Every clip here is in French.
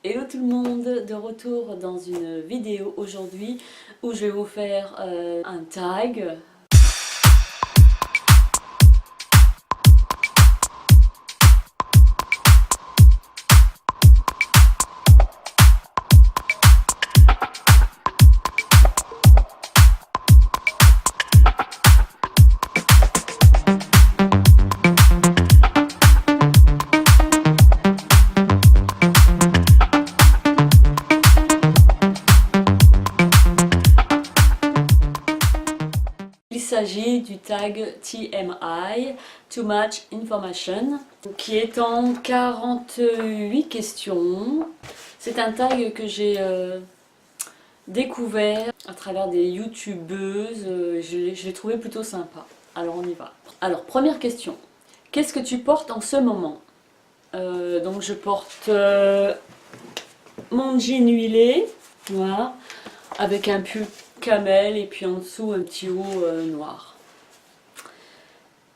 Hello tout le monde, de retour dans une vidéo aujourd'hui où je vais vous faire un tag. Il s'agit du tag TMI, Too Much Information, qui est en 48 questions. C'est un tag que j'ai découvert à travers des youtubeuses, je l'ai trouvé plutôt sympa. Alors on y va. Alors première question, qu'est-ce que tu portes en ce moment? Donc je porte mon jean huilé, noir, avec un pull camel et puis en dessous un petit haut noir.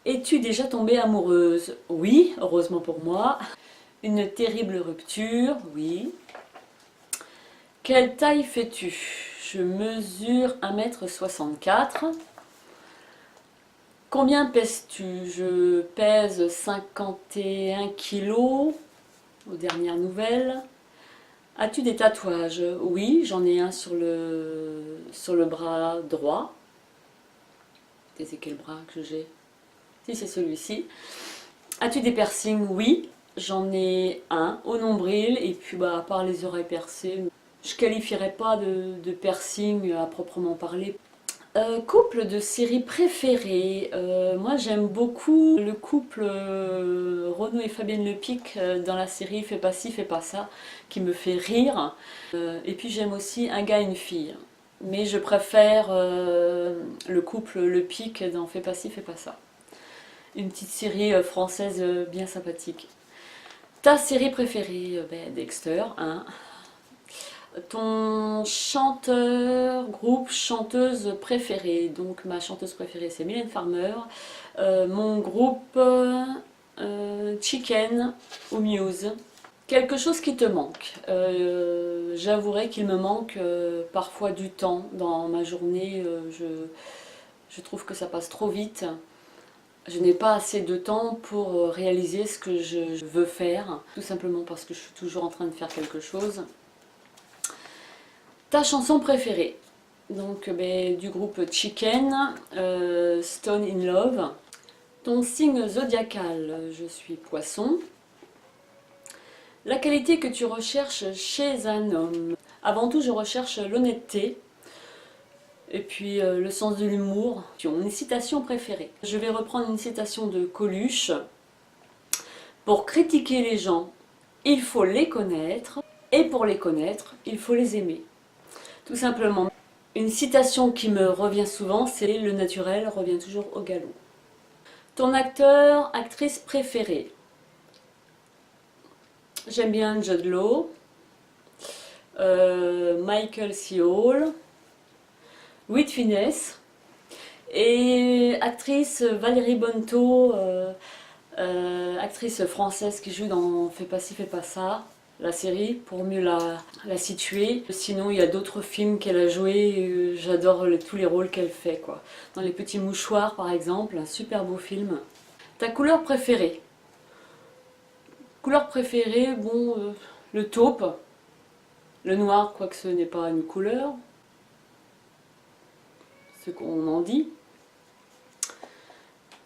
Es-tu déjà tombée amoureuse? Oui, heureusement pour moi. Une terrible rupture? Oui. Quelle taille fais-tu? Je mesure 1,64 m. Combien pèses-tu? Je pèse 51 kg aux dernières nouvelles. As-tu des tatouages? Oui, j'en ai un sur le bras droit. C'est quel bras que j'ai? Si, c'est celui-ci. As-tu des piercings? Oui, j'en ai un au nombril et puis à part les oreilles percées, je qualifierais pas de piercing à proprement parler. Couple de série préférée, moi j'aime beaucoup le couple Renaud et Fabienne Lepic dans la série Fais pas ci, fais pas ça, qui me fait rire. Et puis j'aime aussi Un gars et une fille. Mais je préfère le couple Lepic dans Fais pas ci, fais pas ça. Une petite série française bien sympathique. Ta série préférée? Dexter, hein. Ton chanteur, groupe, chanteuse préférée? Donc ma chanteuse préférée c'est Mylène Farmer. Mon groupe Chicken ou Muse. Quelque chose qui te manque? J'avouerai qu'il me manque parfois du temps dans ma journée. Je trouve que ça passe trop vite. Je n'ai pas assez de temps pour réaliser ce que je veux faire, tout simplement parce que je suis toujours en train de faire quelque chose. Ta chanson préférée? Donc du groupe Chicken, Stone in Love. Ton signe zodiacal? Je suis Poisson. La qualité que tu recherches chez un homme? Avant tout, je recherche l'honnêteté et puis le sens de l'humour. Une citation préférée? Je vais reprendre une citation de Coluche. Pour critiquer les gens, il faut les connaître, et pour les connaître, il faut les aimer. Tout simplement. Une citation qui me revient souvent, c'est le naturel revient toujours au galop. Ton acteur, actrice préférée? J'aime bien Jude Law, Michael C. Hall, Louis de Funès et actrice Valérie Bonneton, actrice française qui joue dans Fais pas ci, fais pas ça, la série, pour mieux la situer. Sinon, il y a d'autres films qu'elle a joué, j'adore tous les rôles qu'elle fait, quoi. Dans Les Petits Mouchoirs, par exemple, un super beau film. Ta couleur préférée? Couleur préférée, le taupe. Le noir, quoique ce n'est pas une couleur. Ce qu'on en dit.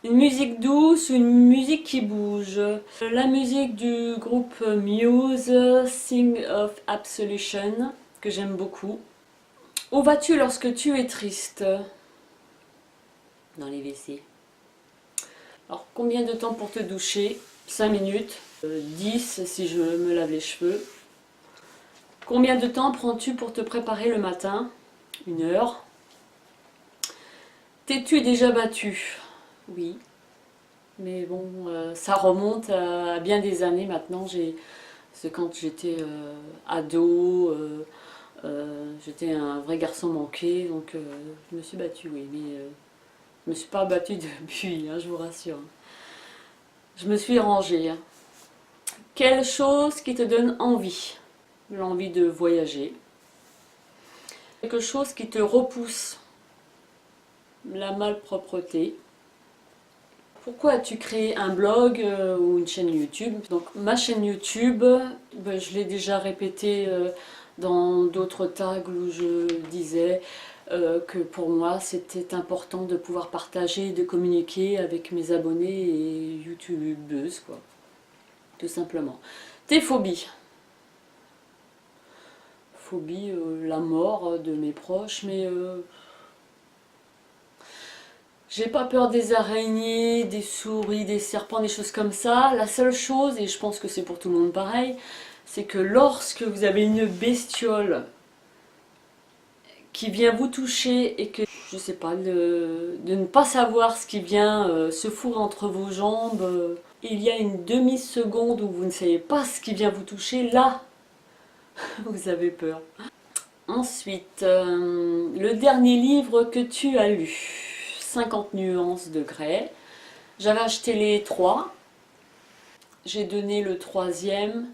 Une musique douce ou une musique qui bouge? La musique du groupe Muse, Sing of Absolution, que j'aime beaucoup. Où vas-tu lorsque tu es triste? Dans les WC. Alors, combien de temps pour te doucher? 5 minutes. 10 si je me lave les cheveux. Combien de temps prends-tu pour te préparer le matin? 1 heure. T'es-tu déjà battu? Oui. Mais bon, ça remonte à bien des années maintenant. C'est quand j'étais ado, j'étais un vrai garçon manqué, donc je me suis battue, oui. Mais je me suis pas battue depuis, hein, je vous rassure. Je me suis rangée. Hein. Quelle chose qui te donne envie? l'envie de voyager. Quelque chose qui te repousse, la malpropreté. Pourquoi as-tu créé un blog ou une chaîne YouTube? Donc ma chaîne YouTube, je l'ai déjà répété dans d'autres tags où je disais que pour moi c'était important de pouvoir partager, de communiquer avec mes abonnés et youtubeuses, quoi. Tout simplement. Tes phobies. Phobie, la mort de mes proches, mais j'ai pas peur des araignées, des souris, des serpents, des choses comme ça. La seule chose, et je pense que c'est pour tout le monde pareil, c'est que lorsque vous avez une bestiole qui vient vous toucher et que, je sais pas, de ne pas savoir ce qui vient se fourrer entre vos jambes, il y a une demi-seconde où vous ne savez pas ce qui vient vous toucher, là, vous avez peur. Ensuite, le dernier livre que tu as lu, 50 nuances de Grey. J'avais acheté les 3. J'ai donné le 3e.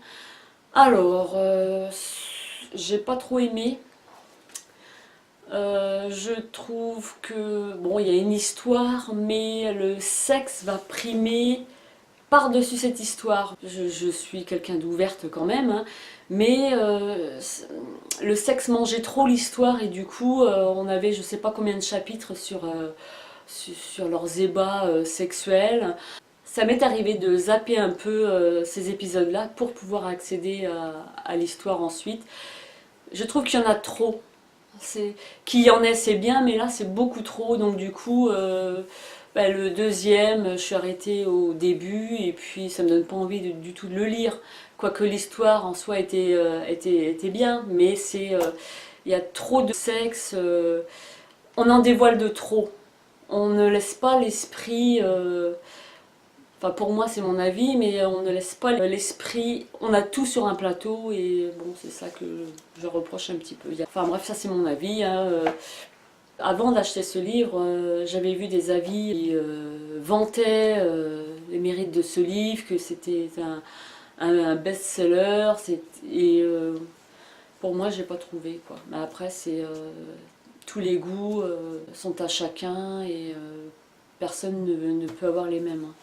Alors, j'ai pas trop aimé. Je trouve que, bon, il y a une histoire, mais le sexe va primer par-dessus cette histoire. Je suis quelqu'un d'ouverte quand même, hein, mais le sexe mangeait trop l'histoire et du coup on avait je sais pas combien de chapitres sur leurs ébats sexuels. Ça m'est arrivé de zapper un peu ces épisodes-là pour pouvoir accéder à l'histoire ensuite. Je trouve qu'il y en a trop. Qu'il y en ait c'est bien, mais là c'est beaucoup trop, donc du coup le deuxième je suis arrêtée au début et puis ça me donne pas envie du tout de le lire, quoique l'histoire en soi était bien, mais il y a trop de sexe, on en dévoile de trop, on ne laisse pas l'esprit enfin pour moi c'est mon avis, mais on ne laisse pas l'esprit, on a tout sur un plateau et bon c'est ça que je reproche un petit peu. Enfin bref, ça c'est mon avis, hein. Avant d'acheter ce livre, j'avais vu des avis qui vantaient les mérites de ce livre, que c'était un best-seller, et pour moi j'ai pas trouvé, quoi. Mais après c'est tous les goûts sont à chacun et personne ne peut avoir les mêmes, hein.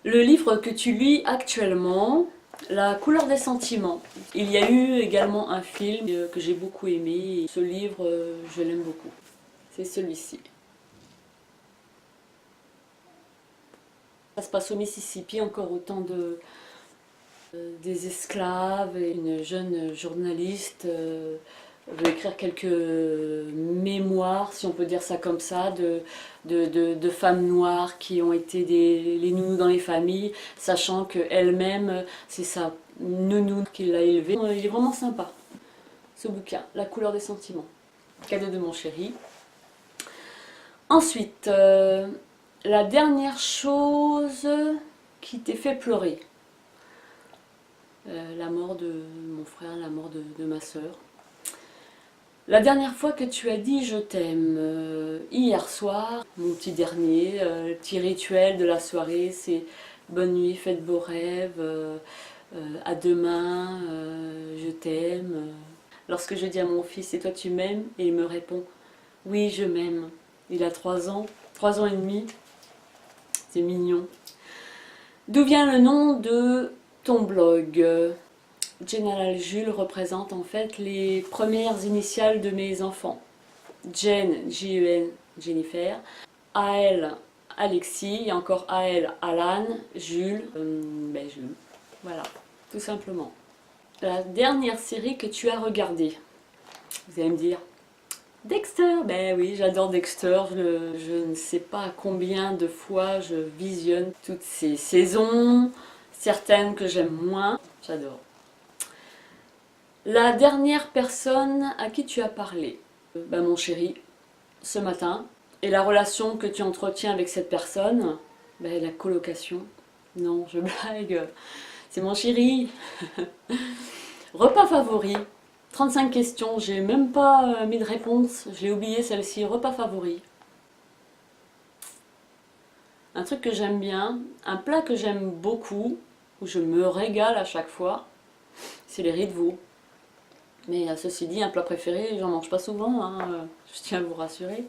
Le livre que tu lis actuellement, La couleur des sentiments. Il y a eu également un film que j'ai beaucoup aimé. Et ce livre, je l'aime beaucoup. C'est celui-ci. Ça se passe au Mississippi, encore au temps des esclaves. Et une jeune journaliste veut écrire quelques mémoires, si on peut dire ça comme ça, de femmes noires qui ont été les nounous dans les familles, sachant qu'elle-même, c'est sa nounou qui l'a élevée. Il est vraiment sympa, ce bouquin, La couleur des sentiments. Cadeau de mon chéri. Ensuite, la dernière chose qui t'ait fait pleurer. La mort de mon frère, la mort de ma soeur. La dernière fois que tu as dit je t'aime, hier soir, mon petit dernier, le petit rituel de la soirée, c'est bonne nuit, faites beaux rêves, à demain, je t'aime. Lorsque je dis à mon fils, et toi tu m'aimes? Et il me répond, oui je m'aime. Il a 3 ans, 3 ans et demi, c'est mignon. D'où vient le nom de ton blog? General Jules représente en fait les premières initiales de mes enfants. Jen, J-E-N, Jennifer, A-L, Alexis, et encore A-L, Alan, Jules, Jules. Voilà, tout simplement. La dernière série que tu as regardée, vous allez me dire, Dexter, ben oui, j'adore Dexter, je ne sais pas combien de fois je visionne toutes ces saisons, certaines que j'aime moins, j'adore. La dernière personne à qui tu as parlé, mon chéri, ce matin, et la relation que tu entretiens avec cette personne, la colocation, non je blague, c'est mon chéri. Repas favori, 35 questions, j'ai même pas mis de réponse, j'ai oublié celle-ci, repas favori. Un truc que j'aime bien, un plat que j'aime beaucoup, où je me régale à chaque fois, c'est les riz de veau. Mais ceci dit, un plat préféré, j'en mange pas souvent, hein, je tiens à vous rassurer.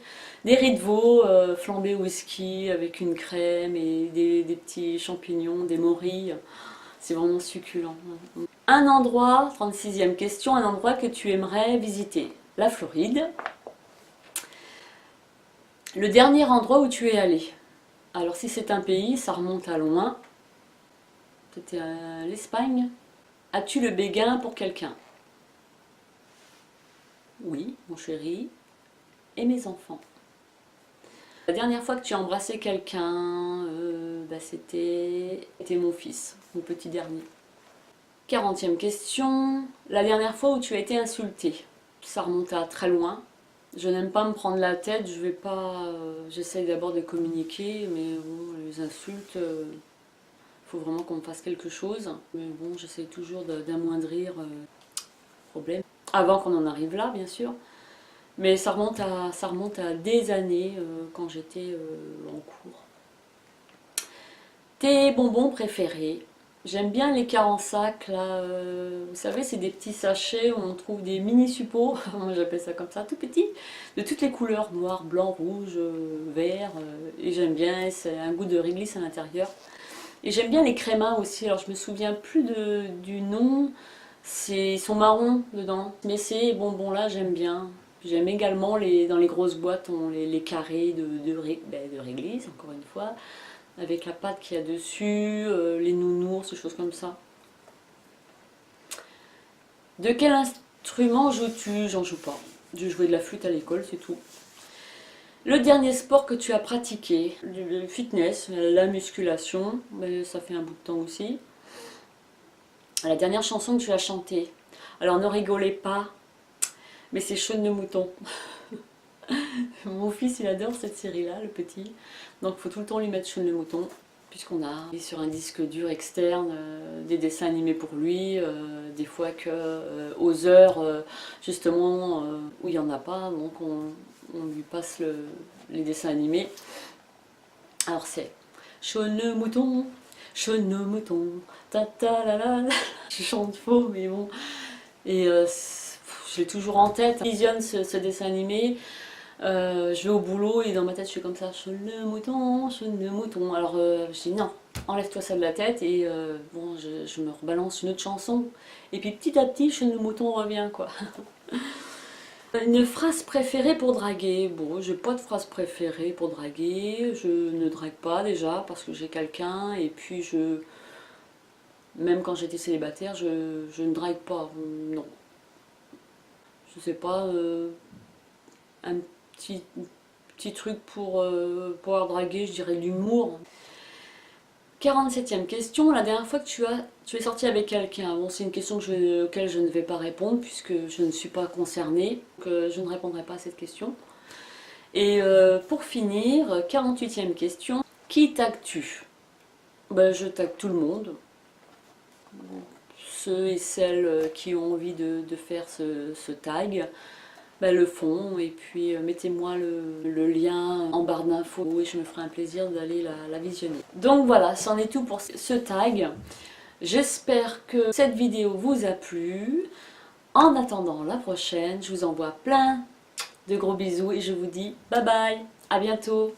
Des riz de veau flambés au whisky avec une crème et des petits champignons, des morilles. C'est vraiment succulent. Un endroit, 36e question, un endroit que tu aimerais visiter. La Floride. Le dernier endroit où tu es allé. Alors si c'est un pays, ça remonte à loin. C'était l'Espagne. As-tu le béguin pour quelqu'un? Oui, mon chéri. Et mes enfants. La dernière fois que tu as embrassé quelqu'un, c'était mon fils, mon petit dernier. 40e question. La dernière fois où tu as été insulté. Ça remonte à très loin. Je n'aime pas me prendre la tête, je vais pas. J'essaye d'abord de communiquer, mais bon, les insultes, faut vraiment qu'on fasse quelque chose. Mais bon, j'essaye toujours d'amoindrir le problème. Avant qu'on en arrive là, bien sûr. Mais ça remonte à des années quand j'étais en cours. Tes bonbons préférés? J'aime bien les cas en sac, là, vous savez, c'est des petits sachets où on trouve des mini suppos, moi j'appelle ça comme ça, tout petit, de toutes les couleurs, noir, blanc, rouge, vert, et j'aime bien, c'est un goût de réglisse à l'intérieur. Et j'aime bien les crémas aussi, alors je me souviens plus du nom, ils sont marrons dedans, mais ces bonbons-là j'aime bien. J'aime également, dans les grosses boîtes, les carrés de réglisse, encore une fois, avec la pâte qu'il y a dessus, les nounours, ces choses comme ça. De quel instrument joues-tu? J'en joue pas. Je jouais de la flûte à l'école, c'est tout. Le dernier sport que tu as pratiqué? Le fitness, la musculation, mais ça fait un bout de temps aussi. La dernière chanson que tu as chantée? Alors ne rigolez pas, mais c'est Chaune de mouton. Mon fils il adore cette série là, le petit, donc il faut tout le temps lui mettre Chaune le mouton, puisqu'on a sur un disque dur externe des dessins animés pour lui, des fois aux heures justement où il n'y en a pas, donc on lui passe les dessins animés. Alors c'est Chaune le mouton, ta ta la la la. Je chante faux mais bon, et je l'ai toujours en tête. Je visionne ce dessin animé. Je vais au boulot et dans ma tête je suis comme ça, Chaune le mouton, Chaune le mouton. Alors je dis non, enlève-toi ça de la tête et bon, je me rebalance une autre chanson. Et puis petit à petit, Chaune le mouton revient quoi. Une phrase préférée pour draguer? Bon, j'ai pas de phrase préférée pour draguer. Je ne drague pas déjà parce que j'ai quelqu'un et puis même quand j'étais célibataire, je ne drague pas. Non. Je sais pas, un petit truc pour pouvoir draguer, je dirais l'humour. 47e question, la dernière fois que tu es sorti avec quelqu'un? Bon, c'est une question auquel je ne vais pas répondre puisque je ne suis pas concernée, donc je ne répondrai pas à cette question. Et pour finir, 48e question, qui tagues-tu? Ben, je tague tout le monde, ceux et celles qui ont envie de faire ce tag. Le font et puis mettez-moi le lien en barre d'infos et je me ferai un plaisir d'aller la visionner. Donc voilà, c'en est tout pour ce tag. J'espère que cette vidéo vous a plu. En attendant la prochaine, je vous envoie plein de gros bisous et je vous dis bye bye, à bientôt.